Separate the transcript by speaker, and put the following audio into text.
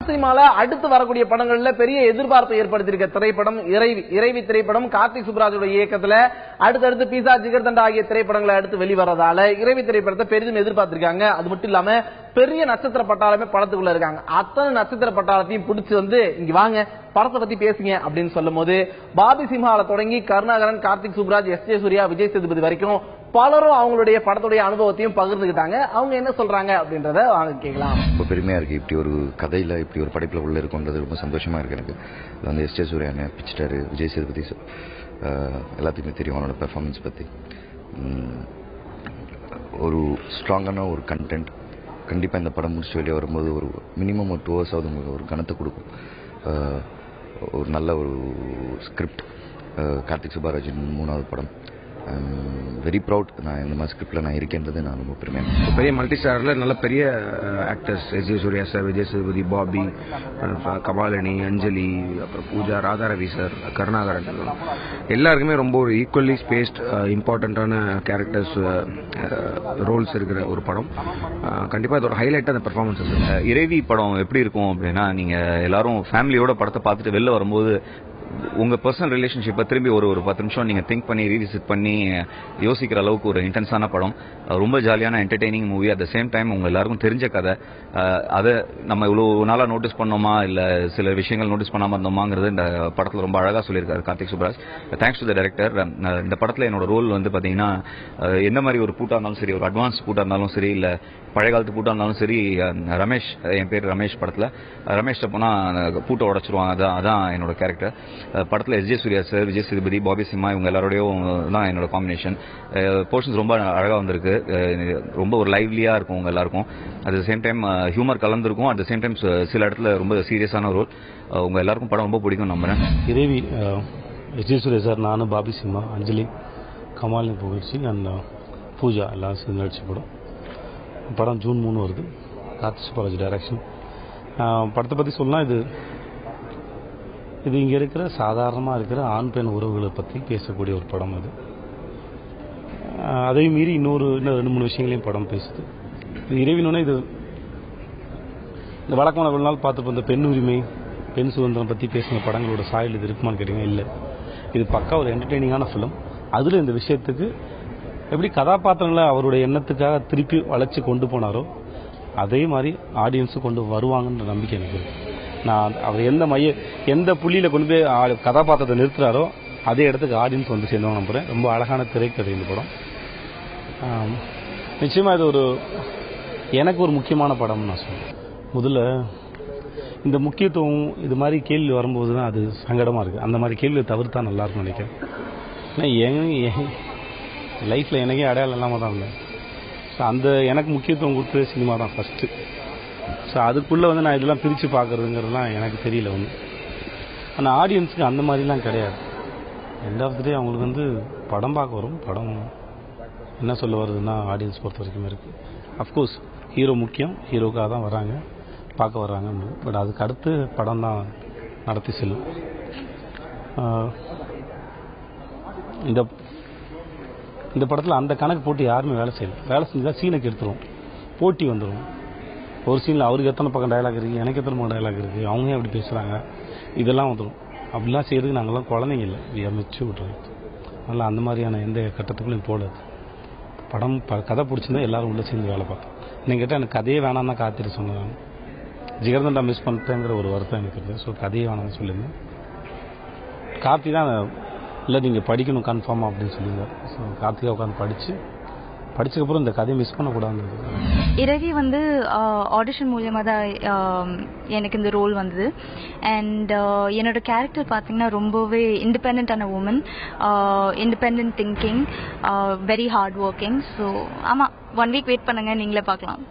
Speaker 1: சினிமால அடுத்து வரக்கூடிய படங்கள்ல பெரிய எதிர்பார்ப்பை ஏற்படுத்தியிருக்க திரைப்படம் இறைவி திரைப்படம் கார்த்திக் சுப்ராஜோட இயக்கத்துல அடுத்தடுத்து பீசா ஜிகர்தண்டா ஆகிய திரைப்படங்களை அடுத்து வெளிவரதால இறைவி திரைப்படத்தை பெரிதும் எதிர்பார்த்திருக்காங்க. அது மட்டும் இல்லாம பெரிய நட்சத்திர பட்டாளமே படத்துக்குள்ள இருக்காங்க. அத்தனை நட்சத்திர பட்டாளத்தையும் பிடிச்சு வந்து இங்க வாங்க படத்தை பத்தி பேசுங்க அப்படின்னு சொல்லும் போது பாபி சிம்ஹால தொடங்கி கருணாகரன், கார்த்திக் சுப்ராஜ், எஸ்.ஜே. சூர்யா, விஜய் சேதுபதி வரைக்கும் பலரும் அவங்களுடைய படத்துடைய அனுபவத்தையும் பகிர்ந்துக்கிட்டாங்க. அவங்க என்ன சொல்றாங்க அப்படின்றத வாங்க கேட்கலாம்.
Speaker 2: ரொம்ப பெருமையா இருக்கு. இப்படி ஒரு கதையில இப்படி ஒரு படைப்புல உள்ள இருக்குன்றது ரொம்ப சந்தோஷமா இருக்கு எனக்கு. வந்து எஸ்.ஜே. சூர்யா பிடிச்சிட்டாரு, விஜய் சேதுபதி எல்லாத்துக்குமே தெரியும் அவனோட பெர்ஃபார்மன்ஸ் பத்தி. ஒரு ஸ்ட்ராங்கான ஒரு கண்டென்ட் கண்டிப்பா இந்த படம் முடிச்சு வெளியே வரும்போது ஒரு மினிமம் ஒரு 2 hours ஆகுது உங்களுக்கு ஒரு கணத்தை கொடுக்கும். ஒரு நல்ல ஒரு ஸ்கிரிப்ட். கார்த்திக் சுப்பராஜின் 3வது படம். Very proud. நான் இந்த மாதிரி ஸ்கிரிப்ட்ல நான் இருக்கேன்றது நான் ரொம்ப பெருமையாக.
Speaker 3: பெரிய மல்டி ஸ்டாரில் நல்ல பெரிய actors S J. Surya sir, Vijay Sethupathi, Bobby, Kapalini, Anjali, அப்புறம் பூஜா, ராதாரவி சார், கருணாகரன் எல்லாருக்குமே ரொம்ப ஒரு ஈக்குவலி ஸ்பேஸ்ட் இம்பார்ட்டண்ட்டான கேரக்டர்ஸ் ரோல்ஸ் இருக்கிற ஒரு படம். கண்டிப்பாக இதோட ஹைலைட் அந்த பெர்ஃபார்மன்ஸஸ்.
Speaker 4: இறைவி படம் எப்படி இருக்கும் அப்படின்னா, நீங்க எல்லாரும் ஃபேமிலியோட படத்தை பார்த்துட்டு வெளில வரும்போது உங்க பர்சனல் ரிலேஷன்ஷிப்பை திரும்பி ஒரு 10 நிமிஷம் நீங்க திங்க் பண்ணி ரீவிசிட் பண்ணி யோசிக்கிற அளவுக்கு ஒரு இன்டென்ஸான படம். ரொம்ப ஜாலியான entertaining movie. At the same time உங்க எல்லாருக்கும் தெரிஞ்ச கதை. அதை நம்ம இவ்வளவு நாளா நோட்டீஸ் பண்ணோமா இல்ல சில விஷயங்கள் நோட்டீஸ் பண்ணாம இருந்தோமாங்கிறது இந்த படத்துல ரொம்ப அழகா சொல்லியிருக்காரு Karthik Subbaraj. Thanks to the director. இந்த படத்துல என்னோட ரோல் வந்து பாத்தீங்கன்னா எந்த மாதிரி ஒரு பூட்டா இருந்தாலும் சரி, ஒரு அட்வான்ஸ் பூட்டா இருந்தாலும் சரி, இல்ல பழைய காலத்து பூட்டா இருந்தாலும் சரி, ரமேஷ், என் பேர் ரமேஷ், படத்துல ரமேஷ் போனா பூட்டை உடைச்சிருவாங்க. அதான் என்னோட கேரக்டர். படத்துல எஸ்.ஜே. சூர்யா சார், விஜய் சேதுபதி, பாபி சிம்மா இவங்க எல்லாரோடையும் தான் என்னோட காம்பினேஷன். போர்ஷன்ஸ் ரொம்ப அழகா வந்திருக்கு. ரொம்ப ஒரு லைவ்லியா இருக்கும் உங்க எல்லாருக்கும். At the same time humour கலந்துருக்கும். அட் த சேம் டைம் சில இடத்துல ரொம்ப சீரியஸான ரோல். உங்க எல்லாருக்கும் படம் ரொம்ப பிடிக்கும் நம்புறேன்.
Speaker 5: இறைவி எஸ்.ஜே. சூர்யா சார், நானும், பாபி சிம்மா, அஞ்சலி, கமாலினி புகழ்ச்சி அண்ட் பூஜா எல்லாம் சேர்ந்து நடிச்ச படம். படம் ஜூன் 3 வருது. கார்த்திக் சுப்பராஜ் டைரக்ஷன். படத்தை பற்றி சொல்லலாம், இது இங்கே இருக்கிற சாதாரணமாக இருக்கிற ஆண் பெண் உறவுகளை பற்றி பேசக்கூடிய ஒரு படம். அது அதையும் மீறி இன்னும் 2-3 விஷயங்களையும் படம் பேசுது. இது இறைவினோட இது இந்த வழக்கமான இவ்வளோ நாள் பார்த்துப்போம். இந்த பெண் உரிமை, பெண் சுதந்திரம் பற்றி பேசின படங்களோட சாயல் இது இருக்குமான்னு கேட்டிங்கன்னா இல்லை. இது பக்கா ஒரு என்டர்டெய்னிங்கான ஃபிலிம். அதில் இந்த விஷயத்துக்கு எப்படி கதாபாத்திரங்களை அவருடைய எண்ணத்துக்காக திருப்பி வளைச்சி கொண்டு போனாரோ அதே மாதிரி ஆடியன்ஸும் கொண்டு வருவாங்கன்ற நம்பிக்கை எனக்கு இருக்குது. நான் அவர் எந்த புள்ளியில் கொண்டு போய் கதாபாத்திரத்தை நிறுத்துறாரோ அதே இடத்துக்கு ஆடியன்ஸ் வந்து சேர்ந்தவங்க நம்புகிறேன். ரொம்ப அழகான திரைக்கதை இந்த படம். நிச்சயமாக இது எனக்கு ஒரு முக்கியமான படம்னு நான் சொல்லுவேன். முதல்ல இந்த முக்கியத்துவம் இது மாதிரி கேள்வி வரும்போது தான் அது சங்கடமாக இருக்குது. அந்த மாதிரி கேள்வியை தவிர்த்தா நல்லாயிருக்கும்னு நினைக்கிறேன். ஏன்னா லைஃப்பில் எனக்கே அடையாளம் இல்லாமல் தான் இருந்தேன். ஸோ எனக்கு முக்கியத்துவம் கொடுத்தது சினிமா தான் ஃபஸ்ட்டு. ஸோ அதுக்குள்ளே நான் இதெல்லாம் பிரித்து பார்க்குறதுங்கிறதுலாம் எனக்கு தெரியல ஒன்று. ஆனால் ஆடியன்ஸுக்கு அந்த மாதிரிலாம் கிடையாது. எண்ட் ஆஃப் த டே அவங்களுக்கு படம் பார்க்க வரும். படம் என்ன சொல்ல வருதுன்னா ஆடியன்ஸ் பொறுத்த வரைக்கும் இருக்குது. அஃப்கோர்ஸ் ஹீரோ முக்கியம், ஹீரோக்காக தான் வராங்க, பார்க்க வர்றாங்க. பட் அதுக்கு அடுத்து படம் தான் நடத்தி செல்லும். இந்த படத்தில் அந்த கணக்கு போட்டு யாருமே வேலை செய்யலை. வேலை செஞ்சால் சீனுக்கு எடுத்துருவோம், போட்டி வந்துடும். ஒரு சீனில் அவருக்கு எத்தனை பக்கம் டயலாக் இருக்குது, எனக்கு எத்தனை பக்கம் டயலாக் இருக்குது, அவங்க எப்படி பேசுகிறாங்க, இதெல்லாம் வந்துடும். அப்படிலாம் செய்கிறதுக்கு நாங்கள்லாம் குழந்தைங்க இல்லை, வி ஆர் மெச்சூர்ட். அதனால் அந்த மாதிரியான எந்த கட்டத்துக்குள்ளேயும் போடாது. படம் கதை பிடிச்சிருந்தா எல்லோரும் உள்ளே சேர்ந்து வேலை பார்த்தோம். நீங்கள் கேட்டால் எனக்கு கதையே வேணாம் தான் காத்திட்டு சொன்னேன். ஜிகர்தண்டா மிஸ் பண்ணிட்டேங்கிற ஒரு வருத்தம் எனக்கு இருக்குது. ஸோ கதையே வேணாம்னு சொல்லியிருந்தேன். கார்த்தி தான் இல்லை நீங்கள் படிக்கணும் கன்ஃபார்மாக அப்படின்னு சொல்லியிருந்தார். ஸோ கார்த்திகா உட்காந்து படிச்சதுக்கப்புறம் இந்த கதையை மிஸ் பண்ணக்கூடாது.
Speaker 6: இறைவி ஆடிஷன் மூலியமாக தான் எனக்கு இந்த ரோல் வந்தது. அண்ட் என்னோட கேரக்டர் பார்த்தீங்கன்னா ரொம்பவே இண்டிபெண்டான woman, independent thinking, very hard working. So ஆமாம், 1 வீக் வெயிட் பண்ணுங்க, நீங்களே பார்க்கலாம்.